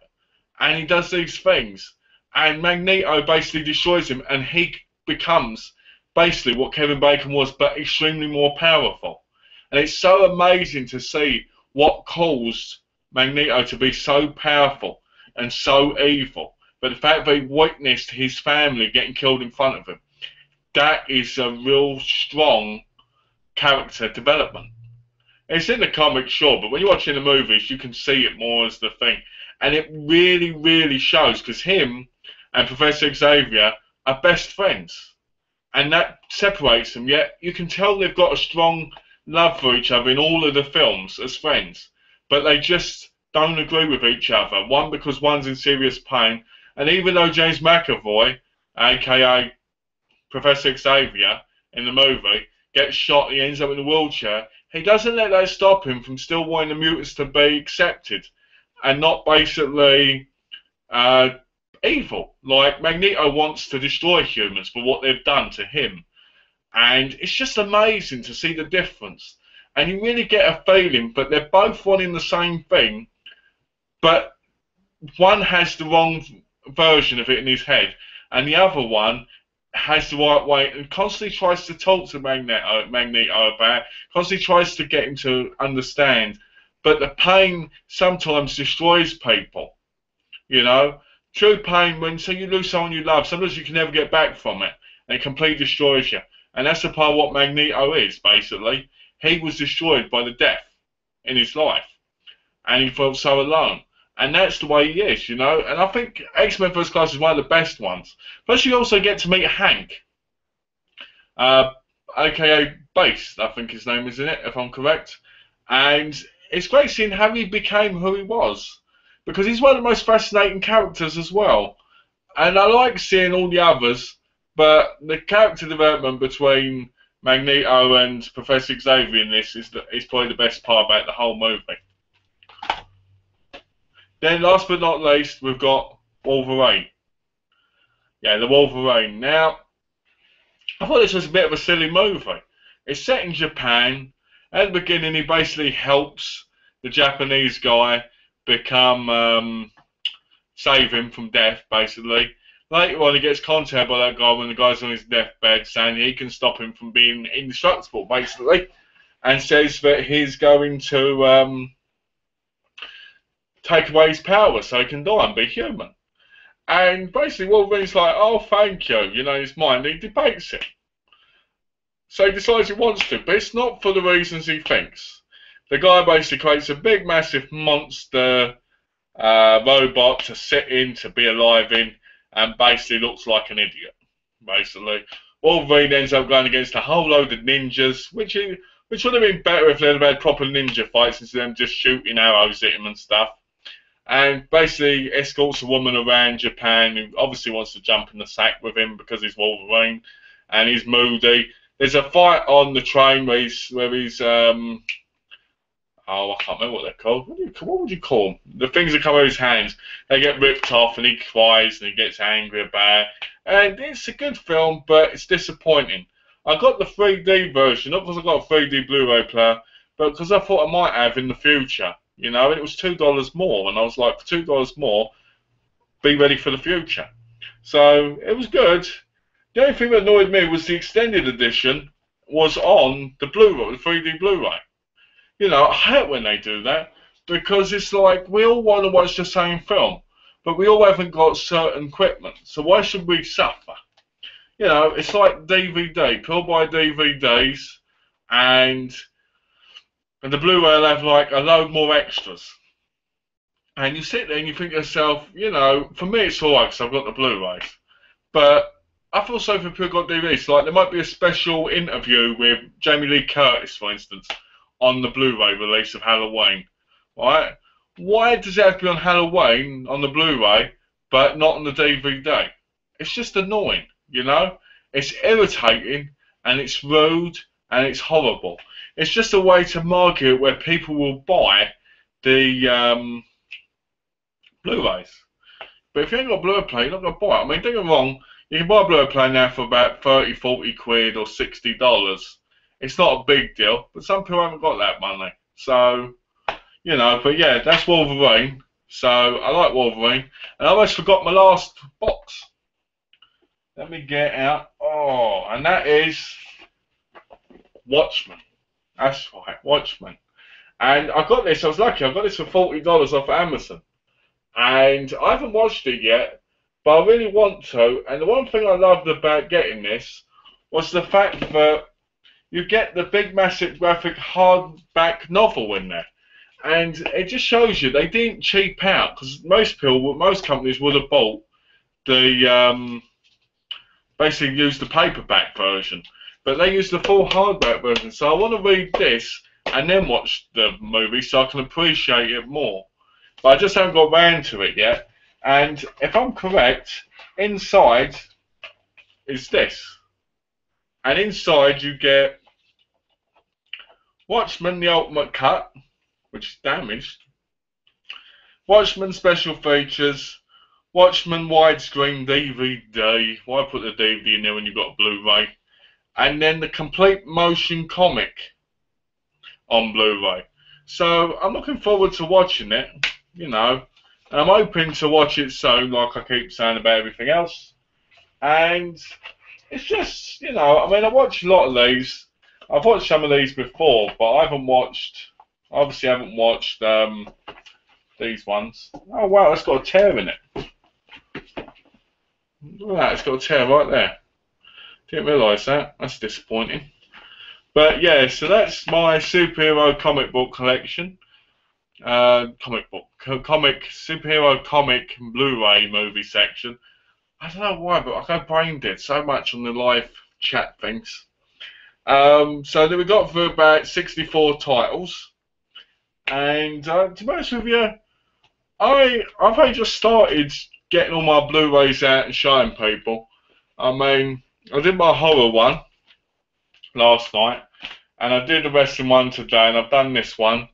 and he does these things, and Magneto basically destroys him, and he becomes basically what Kevin Bacon was, but extremely more powerful. And it's so amazing to see what caused Magneto to be so powerful and so evil. But the fact that he witnessed his family getting killed in front of him, that is a real strong character development. It's in the comics, sure, but when you're watching the movies, you can see it more as the thing. And it really, really shows, because him and Professor Xavier are best friends. And that separates them, yet you can tell they've got a strong love for each other in all of the films as friends. But they just don't agree with each other. One, because one's in serious pain, and even though James McAvoy, aka Professor Xavier in the movie, gets shot, he ends up in a wheelchair, he doesn't let that stop him from still wanting the mutants to be accepted and not basically evil. Like Magneto wants to destroy humans for what they've done to him. And it's just amazing to see the difference. And you really get a feeling that they're both wanting the same thing, but one has the wrong version of it in his head, and the other one has the right way and constantly tries to talk to Magneto about, constantly tries to get him to understand. But the pain sometimes destroys people. You know? True pain, when so you lose someone you love, sometimes you can never get back from it, and it completely destroys you. And that's the part of what Magneto is, basically. He was destroyed by the death in his life, and he felt so alone. And that's the way he is, you know. And I think X-Men First Class is one of the best ones. Plus, you also get to meet Hank, aka Bass, I think his name is in it, if I'm correct. And it's great seeing how he became who he was, because he's one of the most fascinating characters as well. And I like seeing all the others, but the character development between Magneto and Professor Xavier in this is probably the best part about the whole movie. Then, last but not least, we've got Wolverine. Yeah, the Wolverine. Now, I thought this was a bit of a silly movie. It's set in Japan. At the beginning, he basically helps the Japanese guy become, save him from death, basically. Later on, he gets contacted by that guy when the guy's on his deathbed, saying he can stop him from being indestructible, basically, and says that he's going to take away his power so he can die and be human. And basically Wolverine's like, oh, thank you, you know, it's mine. And he debates it. So he decides he wants to, but it's not for the reasons he thinks. The guy basically creates a big, massive monster robot to sit in, to be alive in, and basically looks like an idiot. Basically, Wolverine ends up going against a whole load of ninjas, which would have been better if they'd have had proper ninja fights instead of them just shooting arrows at him and stuff. And basically escorts a woman around Japan who obviously wants to jump in the sack with him because he's Wolverine and he's moody. There's a fight on the train where he's oh, I can't remember what they're called. What would you call them? The things that come out of his hands. They get ripped off and he cries and he gets angry about it. And it's a good film, but it's disappointing. I got the 3D version, not because I got a 3D Blu-ray player, but because I thought I might have in the future. You know, and it was $2 more, and I was like, for $2 more, be ready for the future. So it was good. The only thing that annoyed me was the extended edition was on the Blu-ray, the 3D Blu-ray. You know, I hate when they do that because it's like we all want to watch the same film, but we all haven't got certain equipment. So why should we suffer? You know, it's like DVD. People buy DVDs and the Blu-ray will have like a load more extras. And you sit there and you think to yourself, you know, for me it's alright because I've got the Blu-rays. But I feel so for people who've got DVDs. Like there might be a special interview with Jamie Lee Curtis, for instance, on the Blu-ray release of Halloween. Right? Why does it have to be on Halloween on the Blu-ray but not on the DVD? It's just annoying, you know? It's irritating and it's rude and it's horrible. It's just a way to market where people will buy the Blu-rays. But if you ain't got a Blu-ray player, you're not going to buy it. I mean, don't get me wrong, you can buy a Blu-ray player now for about 30, 40 quid or $60. It's not a big deal, but some people haven't got that money. So, you know, but yeah, that's Wolverine. So, I like Wolverine. And I almost forgot my last box. Let me get out. Oh, and that is Watchmen. That's right, Watchmen. And I got this, I was lucky, I got this for $40 off Amazon. And I haven't watched it yet, but I really want to. And the one thing I loved about getting this was the fact that you get the big, massive graphic hardback novel in there. And it just shows you they didn't cheap out, because most companies would have bought the, basically used the paperback version. But they used the full hardback version. So I want to read this and then watch the movie so I can appreciate it more. But I just haven't got round to it yet. And if I'm correct, inside is this. And inside you get Watchmen The Ultimate Cut, which is damaged. Watchmen Special Features. Watchmen Widescreen DVD. Why put the DVD in there when you've got a Blu-ray? And then the complete motion comic on Blu-ray. So I'm looking forward to watching it, you know. And I'm hoping to watch it soon, like I keep saying about everything else. And it's just, you know, I mean, I watch a lot of these. I've watched some of these before, but I haven't watched, obviously I haven't watched these ones. Oh wow, it's got a tear in it. Look at that, it's got a tear right there. Didn't realise that. That's disappointing. But yeah, so that's my superhero comic book collection. Superhero comic Blu-ray movie section. I don't know why, but I go brain dead so much on the live chat things. So then we got for about 64 titles. And to be honest with you, I've only just started getting all my Blu-rays out and showing people. I mean, I did my horror one last night, and I did the wrestling one today, and I've done this one,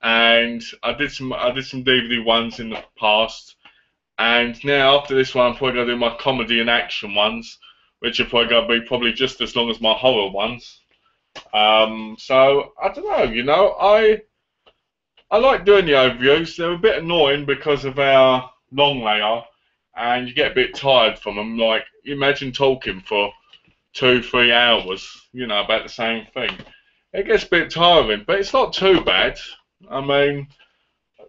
and I did some DVD ones in the past, and now after this one, I'm probably gonna do my comedy and action ones, which are probably gonna be just as long as my horror ones. So I don't know, you know, I like doing the overviews. They're a bit annoying because of how long they are, and you get a bit tired from them. Like, imagine talking for 2-3 hours, you know, about the same thing. It gets a bit tiring, but it's not too bad. I mean,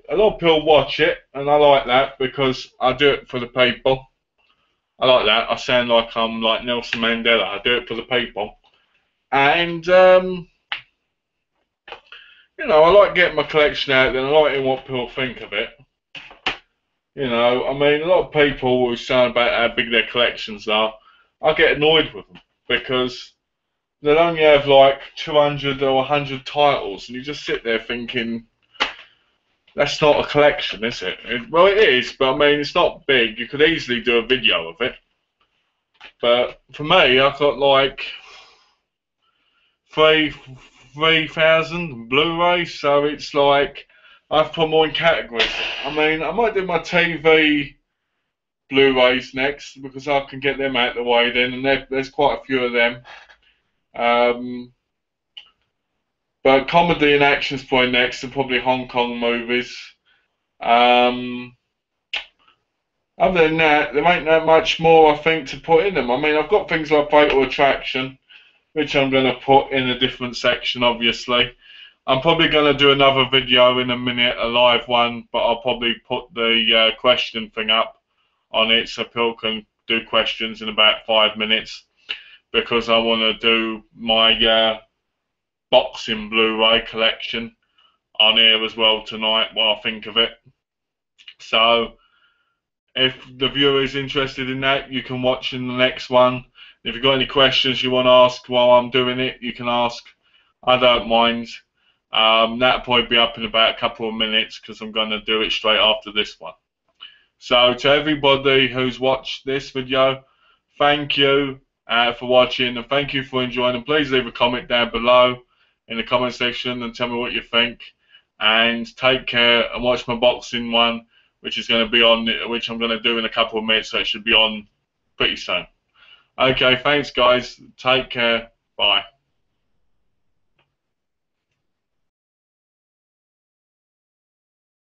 a lot of people watch it, and I like that because I do it for the people. I like that. I sound like I'm like Nelson Mandela. I do it for the people. And, I like getting my collection out there, and I like hearing what people think of it. I mean, a lot of people who say about how big their collections are, I get annoyed with them because they'll only have like 200 or 100 titles, and you just sit there thinking, that's not a collection, is it? Well, it is, but I mean, it's not big. You could easily do a video of it. But for me, I've got like 3,000 Blu-rays, so it's like I've put more in categories. I mean, I might do my TV Blu-rays next because I can get them out of the way then, and there's quite a few of them. But comedy and action's probably next, and probably Hong Kong movies. Other than that, there ain't that much more I think to put in them. I mean, I've got things like Fatal Attraction, which I'm going to put in a different section, obviously. I'm probably going to do another video in a minute, a live one, but I'll probably put the question thing up on it so people can do questions in about 5 minutes, because I want to do my boxing Blu-ray collection on here as well tonight while I think of it. So if the viewer is interested in that, you can watch in the next one. If you've got any questions you want to ask while I'm doing it, you can ask. I don't mind. That'll probably be up in about a couple of minutes because I'm going to do it straight after this one. So to everybody who's watched this video, thank you for watching, and thank you for enjoying. And please leave a comment down below in the comment section and tell me what you think. And take care and watch my boxing one, which is going to be on, which I'm going to do in a couple of minutes, so it should be on pretty soon. Okay, thanks guys. Take care. Bye.